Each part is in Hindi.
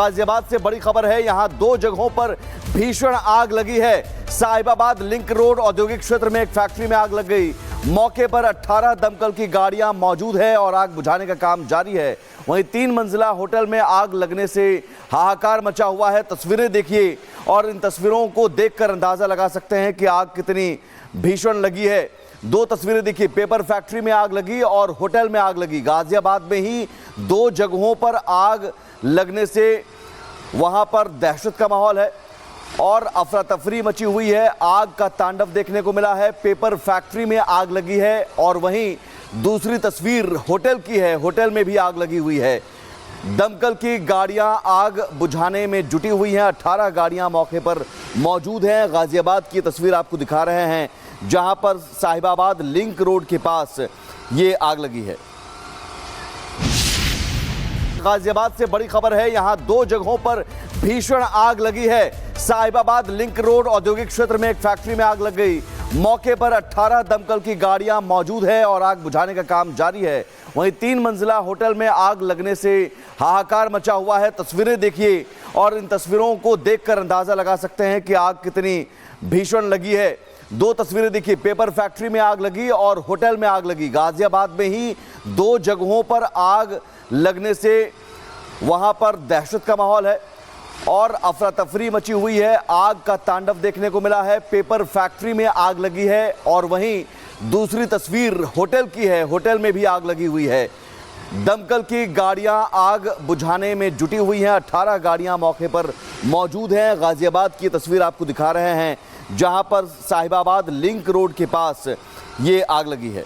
गाजियाबाद से बड़ी खबर है। यहां दो जगहों पर भीषण आग लगी है। साहिबाबाद लिंक रोड औद्योगिक क्षेत्र में एक फैक्ट्री में आग लग गई। मौके पर 18 दमकल की गाड़ियां मौजूद है और आग बुझाने का काम जारी है। वहीं 3 मंजिला होटल में आग लगने से हाहाकार मचा हुआ है। तस्वीरें देखिए और इन तस्वीरों को देखकर अंदाजा लगा सकते हैं कि आग कितनी भीषण लगी है। दो तस्वीरें देखिए, पेपर फैक्ट्री में आग लगी और होटल में आग लगी। गाजियाबाद में ही दो जगहों पर आग लगने से वहां पर दहशत का माहौल है और अफरा तफरी मची हुई है। आग का तांडव देखने को मिला है। पेपर फैक्ट्री में आग लगी है और वहीं दूसरी तस्वीर होटल की है। होटल में भी आग लगी हुई है। दमकल की गाड़ियां आग बुझाने में जुटी हुई हैं। 18 गाड़ियां मौके पर मौजूद हैं। गाजियाबाद की तस्वीर आपको दिखा रहे हैं जहां पर साहिबाबाद लिंक रोड के पास ये आग लगी है। गाजियाबाद से बड़ी खबर है। यहां दो जगहों पर भीषण आग लगी है। साहिबाबाद लिंक रोड औद्योगिक क्षेत्र में एक फैक्ट्री में आग लग गई। मौके पर 18 दमकल की गाड़ियां मौजूद है और आग बुझाने का काम जारी है। वहीं 3 मंजिला होटल में आग लगने से हाहाकार मचा हुआ है। तस्वीरें देखिए और इन तस्वीरों को देखकर अंदाजा लगा सकते हैं कि आग कितनी भीषण लगी है। दो तस्वीरें देखिए, पेपर फैक्ट्री में आग लगी और होटल में आग लगी। गाजियाबाद में ही दो जगहों पर आग लगने से वहां पर दहशत का माहौल है और अफरा तफरी मची हुई है। आग का तांडव देखने को मिला है। पेपर फैक्ट्री में आग लगी है और वहीं दूसरी तस्वीर होटल की है। होटल में भी आग लगी हुई है। दमकल की गाड़ियां आग बुझाने में जुटी हुई हैं। 18 गाड़ियां मौके पर मौजूद हैं। गाजियाबाद की तस्वीर आपको दिखा रहे हैं जहां पर साहिबाबाद लिंक रोड के पास ये आग लगी है।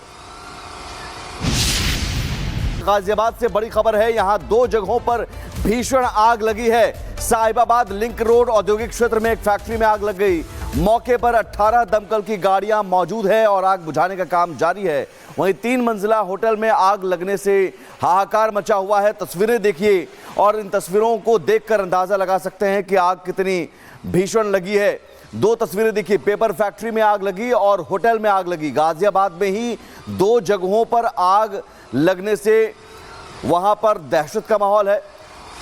गाजियाबाद से बड़ी खबर है। यहां दो जगहों पर भीषण आग लगी है। साहिबाबाद लिंक रोड औद्योगिक क्षेत्र में एक फैक्ट्री में आग लग गई। मौके पर 18 दमकल की गाड़ियां मौजूद है और आग बुझाने का काम जारी है। वहीं 3 मंजिला होटल में आग लगने से हाहाकार मचा हुआ है। तस्वीरें देखिए और इन तस्वीरों को देखकर अंदाजा लगा सकते हैं कि आग कितनी भीषण लगी है। दो तस्वीरें देखिए, पेपर फैक्ट्री में आग लगी और होटल में आग लगी। गाजियाबाद में ही दो जगहों पर आग लगने से वहां पर दहशत का माहौल है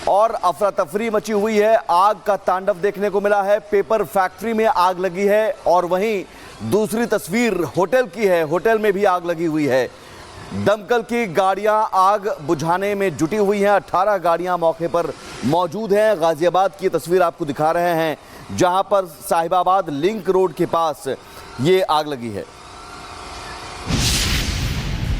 और अफरा तफरी मची हुई है। आग का तांडव देखने को मिला है। पेपर फैक्ट्री में आग लगी है और वहीं दूसरी तस्वीर होटल की है। होटल में भी आग लगी हुई है। दमकल की गाड़ियां आग बुझाने में जुटी हुई हैं। 18 गाड़ियां मौके पर मौजूद हैं। गाजियाबाद की तस्वीर आपको दिखा रहे हैं जहां पर साहिबाबाद लिंक रोड के पास ये आग लगी है।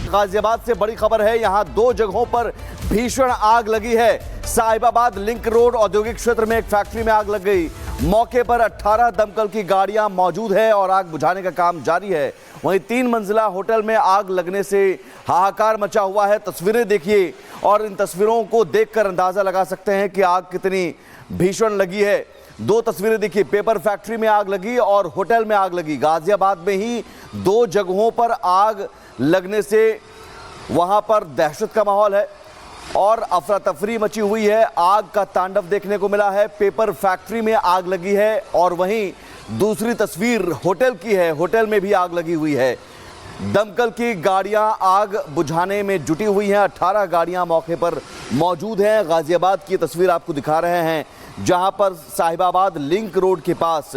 गाजियाबाद से बड़ी खबर है। यहां दो जगहों पर भीषण आग लगी है। साहिबाबाद लिंक रोड औद्योगिक क्षेत्र में एक फैक्ट्री में आग लग गई। मौके पर 18 दमकल की गाड़ियां मौजूद है और आग बुझाने का काम जारी है। वहीं 3 मंजिला होटल में आग लगने से हाहाकार मचा हुआ है। तस्वीरें देखिए और इन तस्वीरों को देखकर अंदाजा लगा सकते हैं कि आग कितनी भीषण लगी है। दो तस्वीरें देखिए, पेपर फैक्ट्री में आग लगी और होटल में आग लगी। गाजियाबाद में ही दो जगहों पर आग लगने से वहां पर दहशत का माहौल है और अफरा तफरी मची हुई है। आग का तांडव देखने को मिला है। पेपर फैक्ट्री में आग लगी है और वहीं दूसरी तस्वीर होटल की है। होटल में भी आग लगी हुई है। दमकल की गाड़ियां आग बुझाने में जुटी हुई हैं। 18 गाड़ियां मौके पर मौजूद हैं। गाजियाबाद की तस्वीर आपको दिखा रहे हैं जहां पर साहिबाबाद लिंक रोड के पास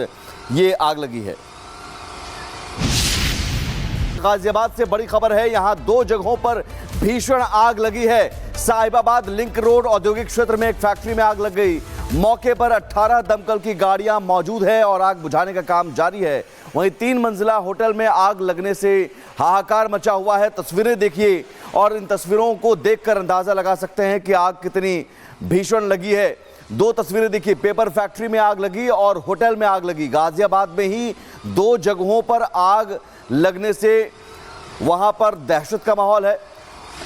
ये आग लगी है। गाजियाबाद से बड़ी खबर है। यहां दो जगहों पर भीषण आग लगी है। साहिबाबाद लिंक रोड औद्योगिक क्षेत्र में एक फैक्ट्री में आग लग गई। मौके पर 18 दमकल की गाड़ियां मौजूद है और आग बुझाने का काम जारी है। वहीं 3 मंजिला होटल में आग लगने से हाहाकार मचा हुआ है। तस्वीरें देखिए और इन तस्वीरों को देखकर अंदाजा लगा सकते हैं कि आग कितनी भीषण लगी है। दो तस्वीरें देखिए, पेपर फैक्ट्री में आग लगी और होटल में आग लगी। गाजियाबाद में ही दो जगहों पर आग लगने से वहां पर दहशत का माहौल है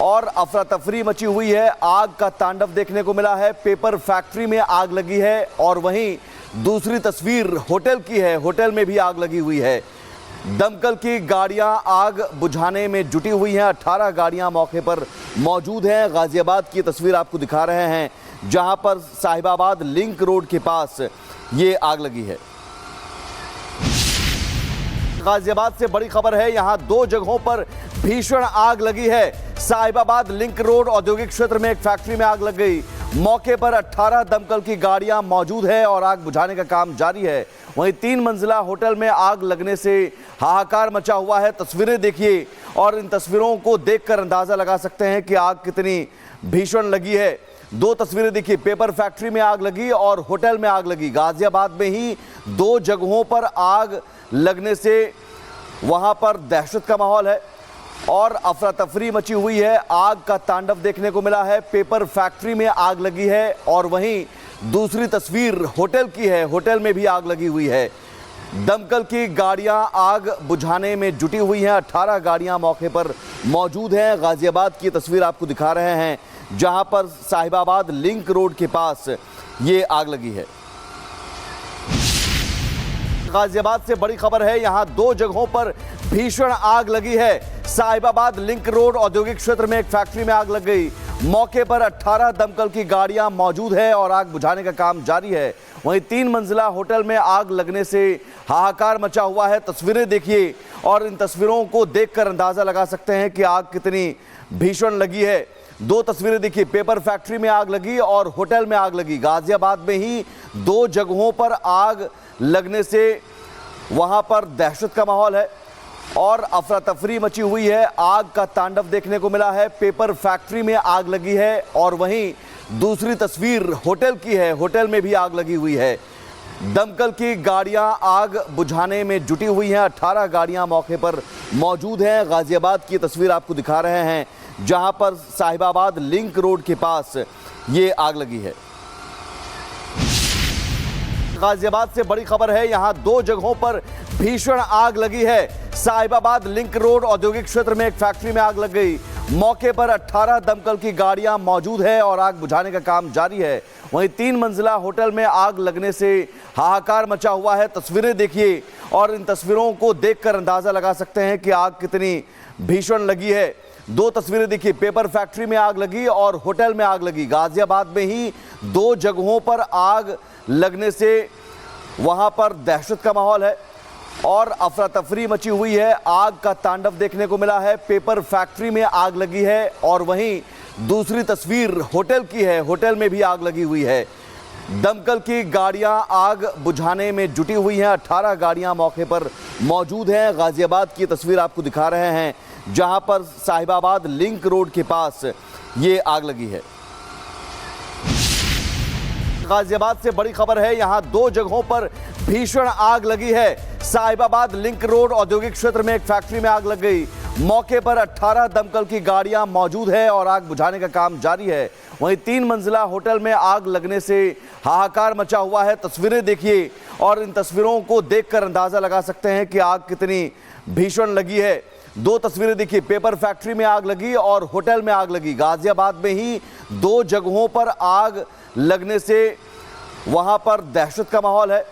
और अफरा तफरी मची हुई है। आग का तांडव देखने को मिला है। पेपर फैक्ट्री में आग लगी है और वहीं दूसरी तस्वीर होटल की है। होटल में भी आग लगी हुई है। दमकल की गाड़ियां आग बुझाने में जुटी हुई हैं। 18 गाड़ियां मौके पर मौजूद हैं। गाजियाबाद की तस्वीर आपको दिखा रहे हैं जहां पर साहिबाबाद लिंक रोड के पास ये आग लगी है। गाजियाबाद से बड़ी खबर है। यहां दो जगहों पर भीषण आग लगी है। साहिबाबाद लिंक रोड औद्योगिक क्षेत्र में एक फैक्ट्री में आग लग गई। मौके पर 18 दमकल की गाड़ियां मौजूद है और आग बुझाने का काम जारी है। वहीं 3 मंजिला होटल में आग लगने से हाहाकार मचा हुआ है। तस्वीरें देखिए और इन तस्वीरों को देखकर अंदाजा लगा सकते हैं कि आग कितनी भीषण लगी है। 2 तस्वीरें देखिए, पेपर फैक्ट्री में आग लगी और होटल में आग लगी। गाजियाबाद में ही 2 जगहों पर आग लगने से वहां पर दहशत का माहौल है और अफरा तफरी मची हुई है। आग का तांडव देखने को मिला है। पेपर फैक्ट्री में आग लगी है और वहीं दूसरी तस्वीर होटल की है, होटल में भी आग लगी हुई है। दमकल की गाड़ियां आग बुझाने में जुटी हुई हैं। 18 गाड़ियां मौके पर मौजूद हैं। गाजियाबाद की तस्वीर आपको दिखा रहे हैं, जहां पर साहिबाबाद लिंक रोड के पास ये आग लगी है। गाजियाबाद से बड़ी खबर है, यहां 2 जगहों पर भीषण आग लगी है। साहिबाबाद लिंक रोड औद्योगिक क्षेत्र में एक फैक्ट्री में आग लग गई। मौके पर 18 दमकल की गाड़ियां मौजूद है और आग बुझाने का काम जारी है। वहीं 3 मंजिला होटल में आग लगने से हाहाकार मचा हुआ है। तस्वीरें देखिए और इन तस्वीरों को देखकर अंदाजा लगा सकते हैं कि आग कितनी भीषण लगी है। 2 तस्वीरें देखिए, पेपर फैक्ट्री में आग लगी और होटल में आग लगी। गाजियाबाद में ही 2 जगहों पर आग लगने से वहां पर दहशत का माहौल है और अफरा तफरी मची हुई है। आग का तांडव देखने को मिला है। पेपर फैक्ट्री में आग लगी है और वहीं दूसरी तस्वीर होटल की है, होटल में भी आग लगी हुई है। दमकल की गाड़ियां आग बुझाने में जुटी हुई हैं। 18 गाड़ियां मौके पर मौजूद हैं। गाजियाबाद की तस्वीर आपको दिखा रहे हैं, जहां पर साहिबाबाद लिंक रोड के पास ये आग लगी है। गाजियाबाद से बड़ी खबर है, यहां 2 जगहों पर भीषण आग लगी है। साहिबाबाद लिंक रोड औद्योगिक क्षेत्र में एक फैक्ट्री में आग लग गई। मौके पर 18 दमकल की गाड़ियां मौजूद है और आग बुझाने का काम जारी है। वहीं 3 मंजिला होटल में आग लगने से हाहाकार मचा हुआ है। तस्वीरें देखिए और इन तस्वीरों को देखकर अंदाजा लगा सकते हैं कि आग कितनी भीषण लगी है। 2 तस्वीरें देखिए, पेपर फैक्ट्री में आग लगी और होटल में आग लगी। गाजियाबाद में ही 2 जगहों पर आग लगने से वहां पर दहशत का माहौल है और अफरा तफरी मची हुई है। आग का तांडव देखने को मिला है। पेपर फैक्ट्री में आग लगी है और वहीं दूसरी तस्वीर होटल की है, होटल में भी आग लगी हुई है। दमकल की गाड़ियां आग बुझाने में जुटी हुई हैं। 18 गाड़ियां मौके पर मौजूद हैं। गाजियाबाद की तस्वीर आपको दिखा रहे हैं, जहां पर साहिबाबाद लिंक रोड के पास ये आग लगी है। गाजियाबाद से बड़ी खबर है, यहां 2 जगहों पर भीषण आग लगी है। साहिबाबाद लिंक रोड औद्योगिक क्षेत्र में एक फैक्ट्री में आग लग गई। मौके पर 18 दमकल की गाड़ियां मौजूद है और आग बुझाने का काम जारी है। वहीं 3 मंजिला होटल में आग लगने से हाहाकार मचा हुआ है। तस्वीरें देखिए और इन तस्वीरों को देखकर अंदाजा लगा सकते हैं कि आग कितनी भीषण लगी है। 2 तस्वीरें देखिए, पेपर फैक्ट्री में आग लगी और होटल में आग लगी। गाजियाबाद में ही 2 जगहों पर आग लगने से वहां पर दहशत का माहौल है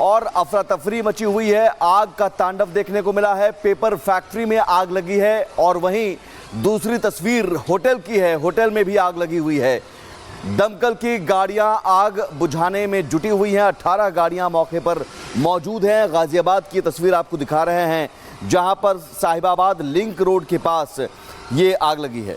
और अफरा तफरी मची हुई है। आग का तांडव देखने को मिला है। पेपर फैक्ट्री में आग लगी है और वहीं दूसरी तस्वीर होटल की है, होटल में भी आग लगी हुई है। दमकल की गाड़ियां आग बुझाने में जुटी हुई हैं। 18 गाड़ियां मौके पर मौजूद हैं। गाजियाबाद की तस्वीर आपको दिखा रहे हैं, जहां पर साहिबाबाद लिंक रोड के पास ये आग लगी है।